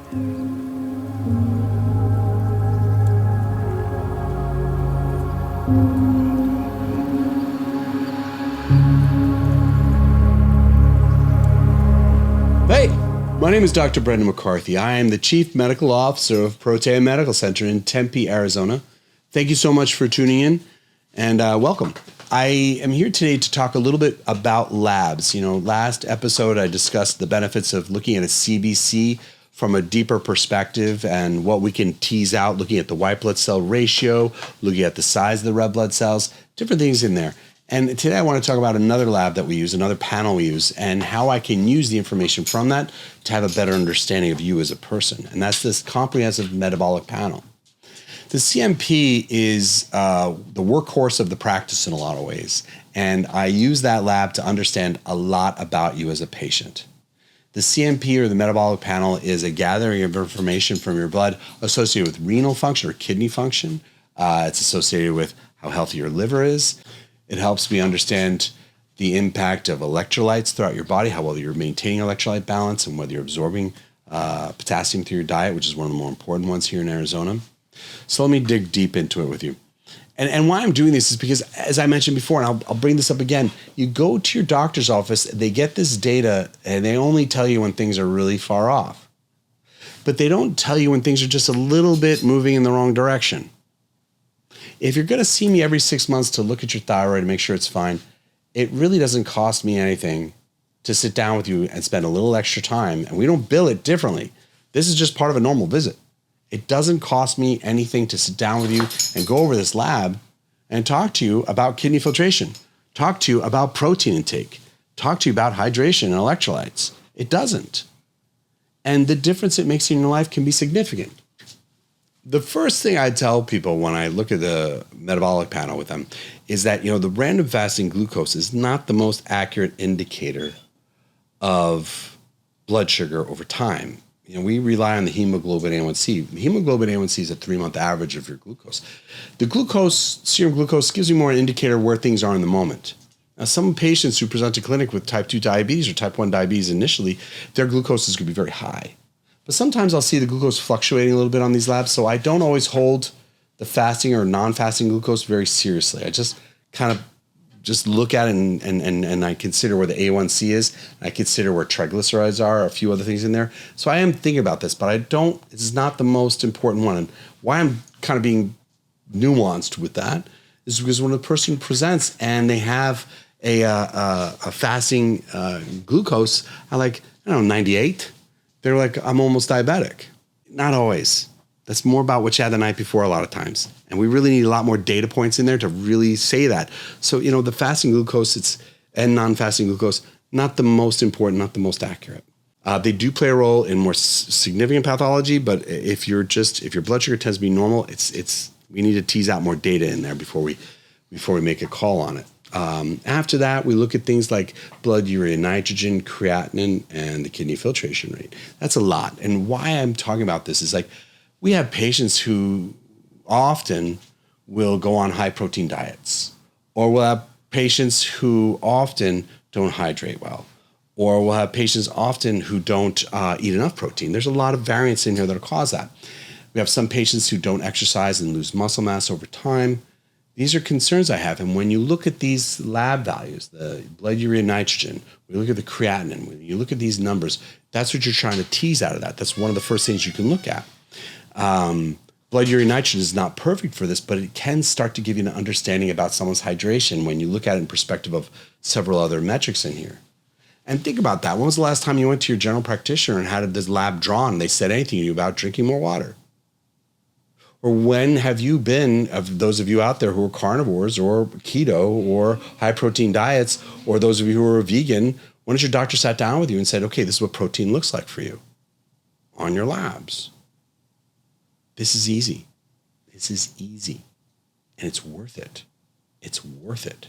Hey, my name is Dr. Brendan McCarthy. I am the Chief Medical Officer of Protea Medical Center in Tempe, Arizona. Thank you so much for tuning in and welcome. I am here today to talk a little bit about labs. You know, last episode I discussed the benefits of looking at a CBC from a deeper perspective and what we can tease out, looking at the white blood cell ratio, looking at the size of the red blood cells, different things in there. And today I want to talk about another lab that we use, another panel we use, and how I can use the information from that to have a better understanding of you as a person. And that's this comprehensive metabolic panel. The CMP is the workhorse of the practice in a lot of ways. And I use that lab to understand a lot about you as a patient. The CMP, or the metabolic panel, is a gathering of information from your blood associated with renal function or kidney function. It's associated with how healthy your liver is. It helps me understand the impact of electrolytes throughout your body, how well you're maintaining electrolyte balance, and whether you're absorbing potassium through your diet, which is one of the more important ones here in Arizona. So let me dig deep into it with you. And why I'm doing this is because, as I mentioned before, and I'll bring this up again, you go to your doctor's office, they get this data, and they only tell you when things are really far off. But they don't tell you when things are just a little bit moving in the wrong direction. If you're going to see me every 6 months to look at your thyroid and make sure it's fine, it really doesn't cost me anything to sit down with you and spend a little extra time. And we don't bill it differently. This is just part of a normal visit. It doesn't cost me anything to sit down with you and go over this lab and talk to you about kidney filtration, talk to you about protein intake, talk to you about hydration and electrolytes. It doesn't. And the difference it makes in your life can be significant. The first thing I tell people when I look at the metabolic panel with them is that, you know, the random fasting glucose is not the most accurate indicator of blood sugar over time. You know, we rely on the hemoglobin A1C. The hemoglobin A1C is a 3-month average of your glucose. The glucose, serum glucose, gives you more an indicator of where things are in the moment. Now, some patients who present to clinic with type 2 diabetes or type 1 diabetes initially, their glucose is going to be very high. But sometimes I'll see the glucose fluctuating a little bit on these labs, so I don't always hold the fasting or non-fasting glucose very seriously. I just kind of just look at it and I consider where the A1C is. I consider where triglycerides are, a few other things in there. So I am thinking about this, but this is not the most important one. And why I'm kind of being nuanced with that is because when a person presents and they have a fasting glucose at 98, they're like, I'm almost diabetic. Not always. That's more about what you had the night before a lot of times. And we really need a lot more data points in there to really say that. So, you know, the fasting glucose and non-fasting glucose, not the most important, not the most accurate. They do play a role in more significant pathology, but if your blood sugar tends to be normal, we need to tease out more data in there before we make a call on it. After that, we look at things like blood urea nitrogen, creatinine, and the kidney filtration rate. That's a lot. And why I'm talking about this is we have patients who often will go on high protein diets, or we'll have patients who often don't hydrate well, or we'll have patients often who don't eat enough protein. There's a lot of variance in here that'll cause that. We have some patients who don't exercise and lose muscle mass over time. These are concerns I have. And when you look at these lab values, the blood urea nitrogen, we look at the creatinine, when you look at these numbers, that's what you're trying to tease out of that. That's one of the first things you can look at. Blood urea nitrogen is not perfect for this, but it can start to give you an understanding about someone's hydration when you look at it in perspective of several other metrics in here. And think about that. When was the last time you went to your general practitioner and had this lab drawn and they said anything to you about drinking more water? Or when have you been, of those of you out there who are carnivores or keto or high protein diets, or those of you who are vegan, when has your doctor sat down with you and said, okay, this is what protein looks like for you on your labs? This is easy. This is easy. And it's worth it. It's worth it.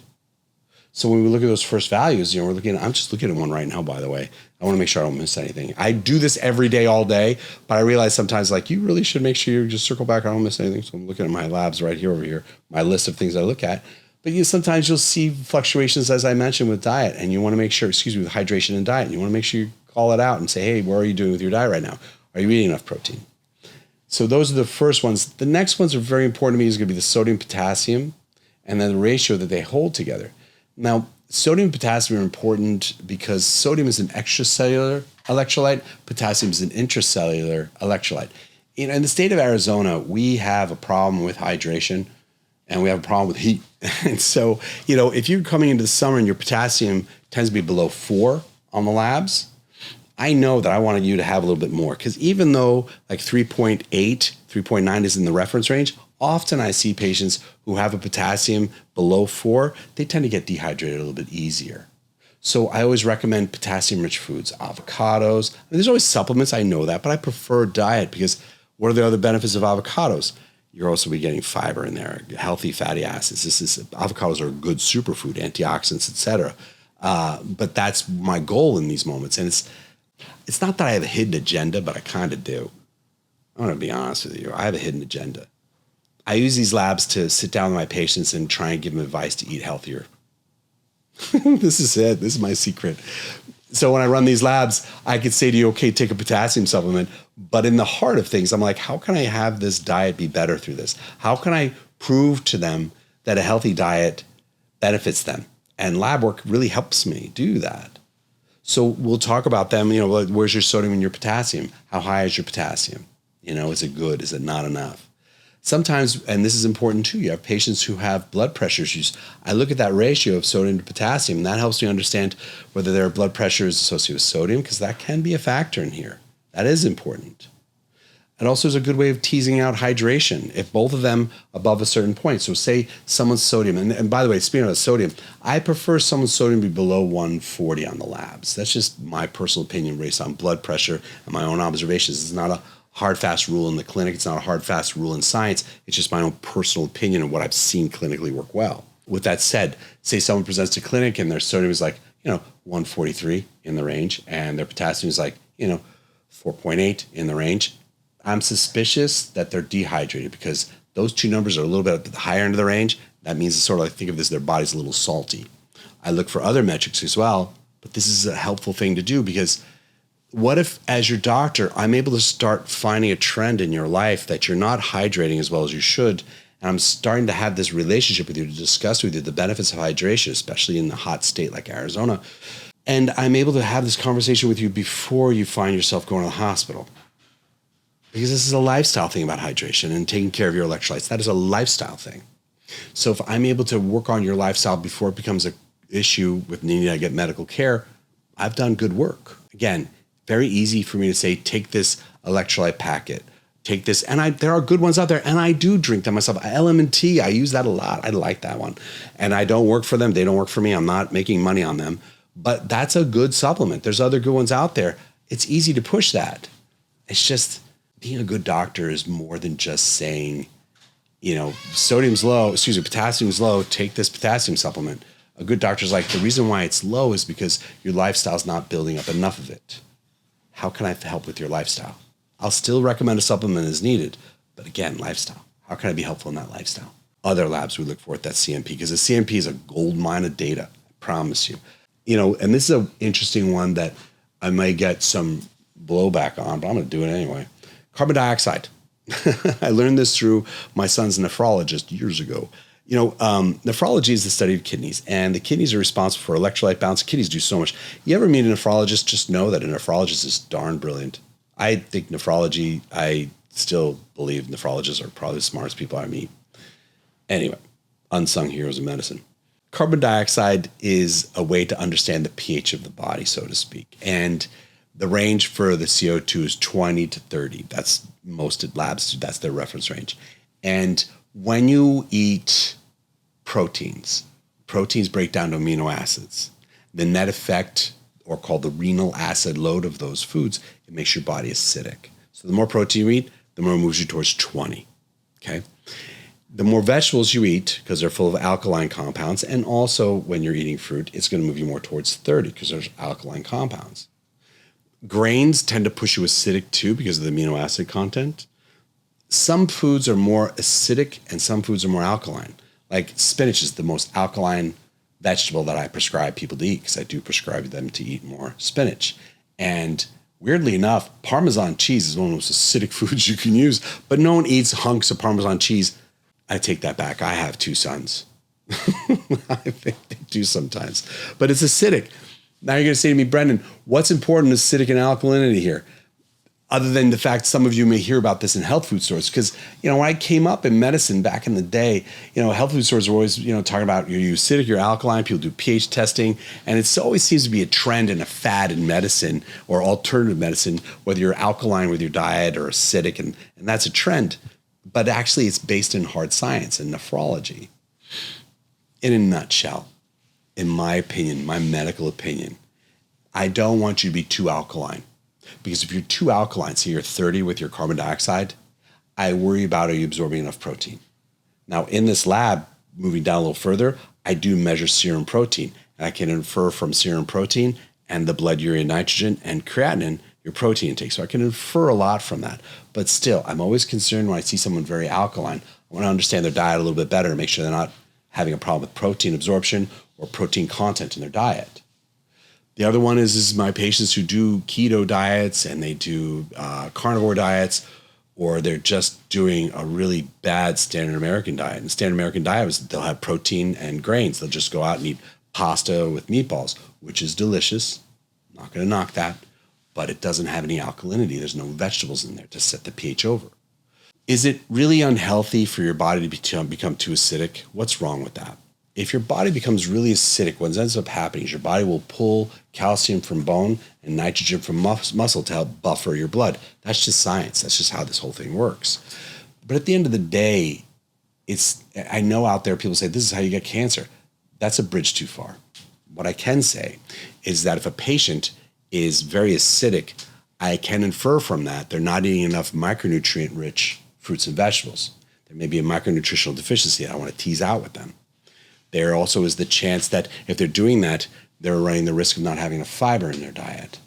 So when we look at those first values, I'm just looking at one right now, by the way. I want to make sure I don't miss anything. I do this every day, all day, but I realize sometimes you really should make sure you just circle back. I don't miss anything. So I'm looking at my labs right here over here, my list of things I look at. But sometimes you'll see fluctuations, as I mentioned, with diet, and you want to make sure, with hydration and diet, and you want to make sure you call it out and say, hey, where are you doing with your diet right now? Are you eating enough protein? So those are the first ones. The next ones are very important to me is going to be the sodium, potassium, and then the ratio that they hold together. Now, sodium and potassium are important because sodium is an extracellular electrolyte, potassium is an intracellular electrolyte. In the state of Arizona, we have a problem with hydration and we have a problem with heat. And so, if you're coming into the summer and your potassium tends to be below 4 on the labs, I know that I wanted you to have a little bit more because even though like 3.8, 3.9 is in the reference range, often I see patients who have a potassium below 4, they tend to get dehydrated a little bit easier. So I always recommend potassium-rich foods, avocados. There's always supplements, I know that, but I prefer diet because what are the other benefits of avocados? You're also getting fiber in there, healthy fatty acids. Avocados are a good superfood, antioxidants, etc. But that's my goal in these moments. And it's not that I have a hidden agenda, but I kind of do. I'm going to be honest with you. I have a hidden agenda. I use these labs to sit down with my patients and try and give them advice to eat healthier. This is it. This is my secret. So when I run these labs, I could say to you, okay, take a potassium supplement. But in the heart of things, I'm like, how can I have this diet be better through this? How can I prove to them that a healthy diet benefits them? And lab work really helps me do that. So we'll talk about them, where's your sodium and your potassium? How high is your potassium? Is it good? Is it not enough? Sometimes, and this is important too, you have patients who have blood pressure issues. I look at that ratio of sodium to potassium, and that helps me understand whether their blood pressure is associated with sodium, because that can be a factor in here. That is important. It also is a good way of teasing out hydration if both of them above a certain point. So say someone's sodium, and by the way, speaking of sodium, I prefer someone's sodium to be below 140 on the labs. That's just my personal opinion based on blood pressure and my own observations. It's not a hard, fast rule in the clinic. It's not a hard, fast rule in science. It's just my own personal opinion and what I've seen clinically work well. With that said, say someone presents to clinic and their sodium is like, 143 in the range, and their potassium is like, 4.8 in the range. I'm suspicious that they're dehydrated because those two numbers are a little bit at the higher end of the range. That means it's sort of like, think of this, their body's a little salty. I look for other metrics as well, but this is a helpful thing to do because what if, as your doctor, I'm able to start finding a trend in your life that you're not hydrating as well as you should, and I'm starting to have this relationship with you to discuss with you the benefits of hydration, especially in a hot state like Arizona, and I'm able to have this conversation with you before you find yourself going to the hospital. Because this is a lifestyle thing about hydration and taking care of your electrolytes. That is a lifestyle thing. So if I'm able to work on your lifestyle before it becomes an issue with needing to get medical care, I've done good work. Again, very easy for me to say, take this electrolyte packet, take this. And there are good ones out there, and I do drink them myself. LMNT, I use that a lot. I like that one. And I don't work for them. They don't work for me. I'm not making money on them. But that's a good supplement. There's other good ones out there. It's easy to push that. It's just being a good doctor is more than just saying, potassium's low, take this potassium supplement. A good doctor's like, the reason why it's low is because your lifestyle's not building up enough of it. How can I help with your lifestyle? I'll still recommend a supplement as needed, but again, lifestyle. How can I be helpful in that lifestyle? Other labs we look for at that CMP, because the CMP is a gold mine of data, I promise you. And this is an interesting one that I may get some blowback on, but I'm going to do it anyway. Carbon dioxide. I learned this through my son's nephrologist years ago. Nephrology is the study of kidneys, and the kidneys are responsible for electrolyte balance. Kidneys do so much. You ever meet a nephrologist? Just know that a nephrologist is darn brilliant. I still believe nephrologists are probably the smartest people I meet. Anyway, unsung heroes of medicine. Carbon dioxide is a way to understand the pH of the body, so to speak. And the range for the CO2 is 20 to 30. That's most labs, that's their reference range. And when you eat proteins break down to amino acids. The net effect, or called the renal acid load of those foods, it makes your body acidic. So the more protein you eat, the more it moves you towards 20, okay? The more vegetables you eat, because they're full of alkaline compounds, and also when you're eating fruit, it's going to move you more towards 30 because there's alkaline compounds. Grains tend to push you acidic too because of the amino acid content. Some foods are more acidic and some foods are more alkaline. Like spinach is the most alkaline vegetable that I prescribe people to eat because I do prescribe them to eat more spinach. And Weirdly enough, Parmesan cheese is one of the most acidic foods you can use, but no one eats hunks of Parmesan cheese. I take that back. I have 2 sons. I think they do sometimes, but it's acidic. Now you're going to say to me, Brendan, what's important is acidic and alkalinity here? Other than the fact some of you may hear about this in health food stores, because, when I came up in medicine back in the day, health food stores were always, talking about you're acidic, you're alkaline, people do pH testing, and it always seems to be a trend and a fad in medicine or alternative medicine, whether you're alkaline with your diet or acidic, and that's a trend. But actually it's based in hard science and nephrology. In a nutshell, in my opinion, my medical opinion, I don't want you to be too alkaline. Because if you're too alkaline, say you're 30 with your carbon dioxide, I worry about, are you absorbing enough protein? Now, in this lab, moving down a little further, I do measure serum protein. And I can infer from serum protein and the blood urea nitrogen and creatinine your protein intake. So I can infer a lot from that. But still, I'm always concerned when I see someone very alkaline. I want to understand their diet a little bit better and make sure they're not having a problem with protein absorption or protein content in their diet. The other one is my patients who do keto diets and they do carnivore diets, or they're just doing a really bad standard American diet. And standard American diet is they'll have protein and grains. They'll just go out and eat pasta with meatballs, which is delicious. I'm not going to knock that, but it doesn't have any alkalinity. There's no vegetables in there to set the pH over. Is it really unhealthy for your body to become too acidic? What's wrong with that? If your body becomes really acidic, what ends up happening is your body will pull calcium from bone and nitrogen from muscle to help buffer your blood. That's just science. That's just how this whole thing works. But at the end of the day, I know out there people say, this is how you get cancer. That's a bridge too far. What I can say is that if a patient is very acidic, I can infer from that they're not eating enough micronutrient-rich fruits and vegetables. There may be a micronutritional deficiency that I want to tease out with them. There also is the chance that if they're doing that, they're running the risk of not having enough fiber in their diet.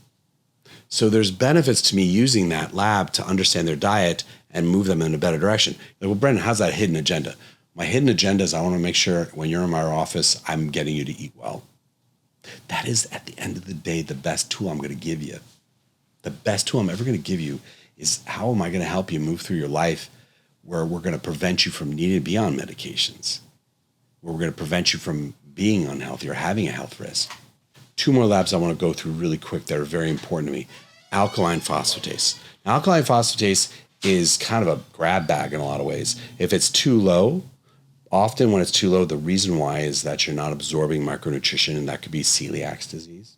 So there's benefits to me using that lab to understand their diet and move them in a better direction. Well, Brendan, how's that hidden agenda? My hidden agenda is I want to make sure when you're in my office, I'm getting you to eat well. That is, at the end of the day, the best tool I'm going to give you. The best tool I'm ever going to give you is how am I going to help you move through your life where we're going to prevent you from needing to be on medications, where we're going to prevent you from being unhealthy or having a health risk. 2 more labs I want to go through really quick that are very important to me. Alkaline phosphatase. Now, alkaline phosphatase is kind of a grab bag in a lot of ways. If it's too low, often when it's too low, the reason why is that you're not absorbing micronutrition, and that could be celiac disease.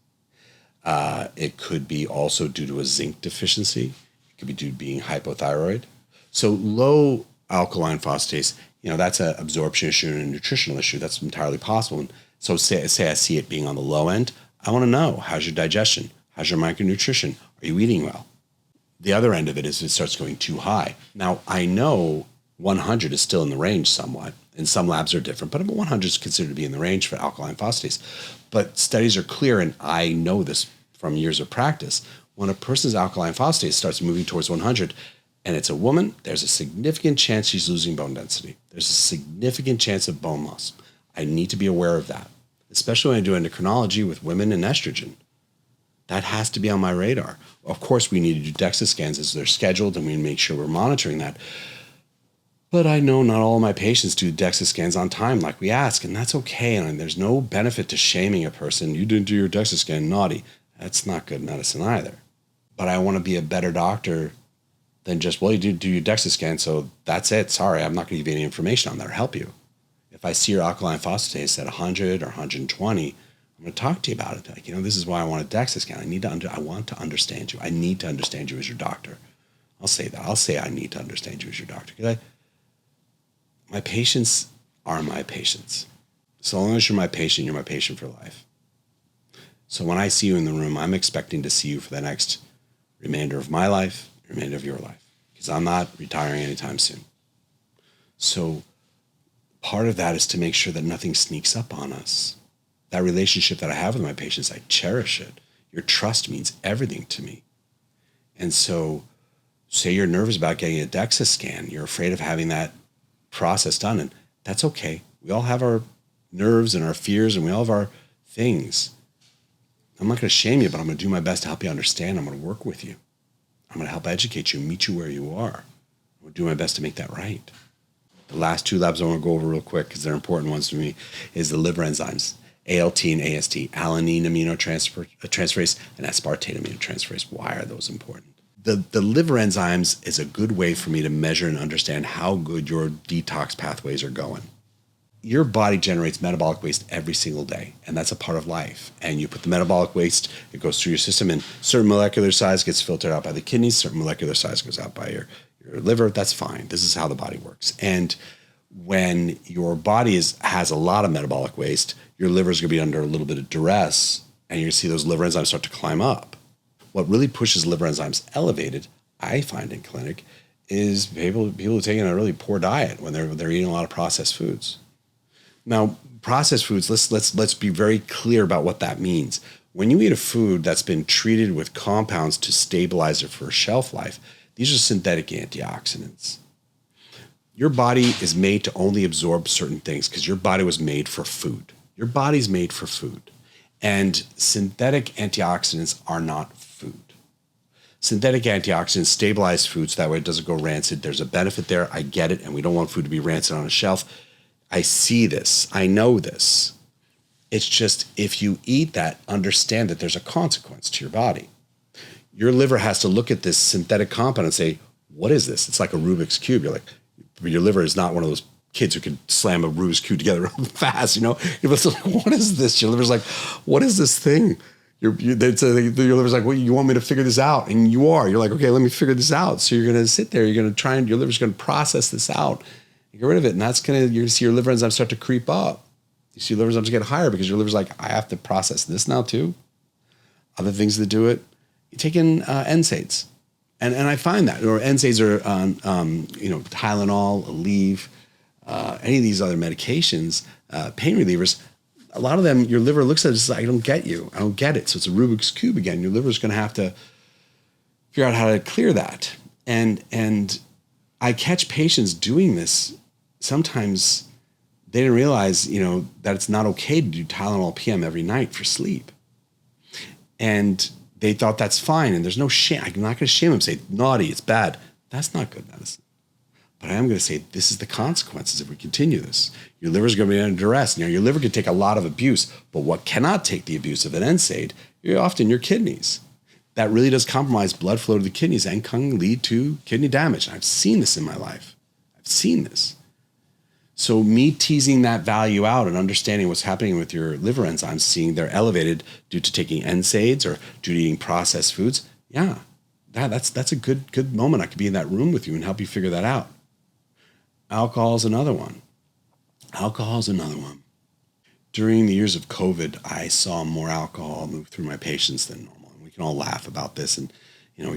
It could be also due to a zinc deficiency. It could be due to being hypothyroid. So low alkaline phosphatase, that's an absorption issue and a nutritional issue. That's entirely possible. And so say I see it being on the low end, I want to know, how's your digestion? How's your micronutrition? Are you eating well? The other end of it is it starts going too high. Now, I know 100 is still in the range somewhat, and some labs are different, but 100 is considered to be in the range for alkaline phosphatase. But studies are clear, and I know this from years of practice. When a person's alkaline phosphatase starts moving towards 100, and it's a woman, there's a significant chance she's losing bone density. There's a significant chance of bone loss. I need to be aware of that, especially when I do endocrinology with women and estrogen. That has to be on my radar. Of course, we need to do DEXA scans as they're scheduled, and we make sure we're monitoring that. But I know not all of my patients do DEXA scans on time like we ask, and that's okay. And there's no benefit to shaming a person. You didn't do your DEXA scan, naughty. That's not good medicine either. But I want to be a better doctor than just, well, you didn't do your DEXA scan, so that's it. Sorry, I'm not going to give you any information on that or help you. If I see your alkaline phosphatase at 100 or 120, I'm going to talk to you about it. Like, this is why I want a DEXA scan. I want to understand you. I need to understand you as your doctor. I'll say that. I'll say I need to understand you as your doctor. My patients are my patients. So long as you're my patient for life. So when I see you in the room, I'm expecting to see you for the next remainder of my life, remainder of your life, because I'm not retiring anytime soon. So part of that is to make sure that nothing sneaks up on us. That relationship that I have with my patients, I cherish it. Your trust means everything to me. And so say you're nervous about getting a DEXA scan, you're afraid of having that process done, and that's okay. We all have our nerves and our fears, and we all have our things. I'm not going to shame you, but I'm going to do my best to help you understand. I'm going to work with you. I'm going to help educate you and meet you where you are. I'm going to do my best to make that right. The last two labs I want to go over real quick because they're important ones to me is the liver enzymes, ALT and AST, alanine aminotransferase, and aspartate aminotransferase. Why are those important? The liver enzymes is a good way for me to measure and understand how good your detox pathways are going. Your body generates metabolic waste every single day, and that's a part of life. And you put the metabolic waste, it goes through your system, and certain molecular size gets filtered out by the kidneys, certain molecular size goes out by your liver. That's fine. This is how the body works. And when your body has a lot of metabolic waste, your liver is going to be under a little bit of duress, and you're going to see those liver enzymes start to climb up. What really pushes liver enzymes elevated, I find in clinic, is people who are taking a really poor diet when they're eating a lot of processed foods. Now, processed foods, let's be very clear about what that means. When you eat a food that's been treated with compounds to stabilize it for a shelf life, these are synthetic antioxidants. Your body is made to only absorb certain things because your body was made for food. Your body's made for food. And synthetic antioxidants are not food. Synthetic antioxidants stabilize food so that way it doesn't go rancid. There's a benefit there. I get it. And we don't want food to be rancid on a shelf. I see this. I know this. It's just if you eat that, understand that there's a consequence to your body. Your liver has to look at this synthetic compound and say, what is this? It's like a Rubik's Cube. You're like, your liver is not one of those kids who can slam a Rubik's Cube together real fast, you know? You're like, what is this? Your liver's like, what is this thing? Your liver's like, well, you want me to figure this out? And you are. You're like, okay, let me figure this out. So you're going to sit there. You're going to try and your liver's going to process this out. Get rid of it. And you're going to see your liver enzymes start to creep up. You see your liver enzymes get higher because your liver's like, I have to process this now too. Other things that do it, you take in NSAIDs. And I find that, or NSAIDs are Tylenol, Aleve, any of these other medications, pain relievers, a lot of them, your liver looks at it and says, I don't get you. I don't get it. So it's a Rubik's Cube again. Your liver's going to have to figure out how to clear that. And I catch patients doing this. Sometimes they didn't realize, that it's not okay to do Tylenol PM every night for sleep. And they thought that's fine. And there's no shame. I'm not going to shame them, say, naughty, it's bad. That's not good medicine. But I am going to say, this is the consequences if we continue this. Your liver is going to be under duress. Your liver can take a lot of abuse, but what cannot take the abuse of an NSAID, often your kidneys. That really does compromise blood flow to the kidneys and can lead to kidney damage. I've seen this in my life. I've seen this. So me teasing that value out and understanding what's happening with your liver enzymes, seeing they're elevated due to taking NSAIDs or due to eating processed foods, that's a good moment. I could be in that room with you and help you figure that out. Alcohol is another one. During the years of COVID, I saw more alcohol move through my patients than normal. And we can all laugh about this, and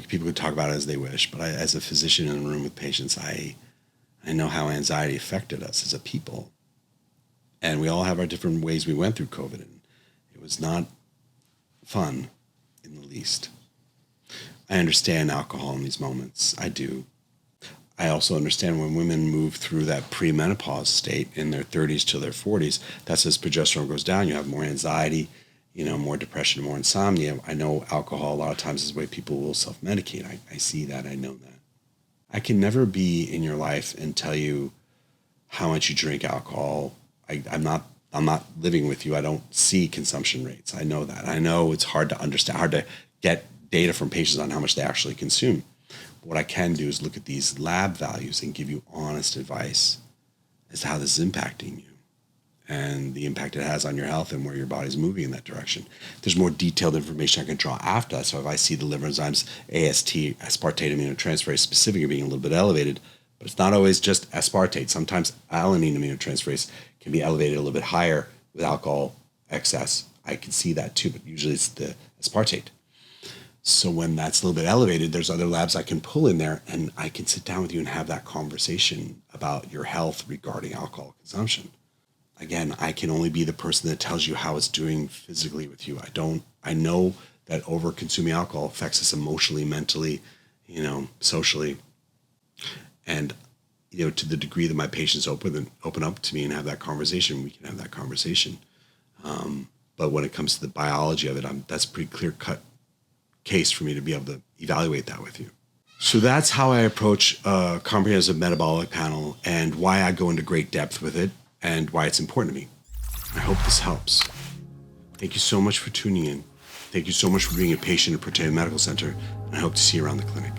people can talk about it as they wish. But as a physician in a room with patients, I know how anxiety affected us as a people. And we all have our different ways we went through COVID, and it was not fun in the least. I understand alcohol in these moments. I do. I also understand when women move through that premenopause state in their 30s to their 40s, that's as progesterone goes down. You have more anxiety, more depression, more insomnia. I know alcohol a lot of times is the way people will self-medicate. I see that. I know that. I can never be in your life and tell you how much you drink alcohol. I'm not living with you. I don't see consumption rates. I know that. I know it's hard to understand, hard to get data from patients on how much they actually consume. What I can do is look at these lab values and give you honest advice as to how this is impacting you and the impact it has on your health and where your body's moving in that direction. There's more detailed information I can draw after that. So if I see the liver enzymes, AST, aspartate aminotransferase specifically being a little bit elevated, but it's not always just aspartate. Sometimes alanine aminotransferase can be elevated a little bit higher with alcohol excess. I can see that too, but usually it's the aspartate. So when that's a little bit elevated, there's other labs I can pull in there, and I can sit down with you and have that conversation about your health regarding alcohol consumption. Again, I can only be the person that tells you how it's doing physically with you. I know that over consuming alcohol affects us emotionally, mentally, socially. And, to the degree that my patients open up to me and have that conversation, we can have that conversation. But when it comes to the biology of it, that's a pretty clear-cut case for me to be able to evaluate that with you. So that's how I approach a comprehensive metabolic panel and why I go into great depth with it and why it's important to me. I hope this helps. Thank you so much for tuning in. Thank you so much for being a patient at Protea Medical Center, and I hope to see you around the clinic.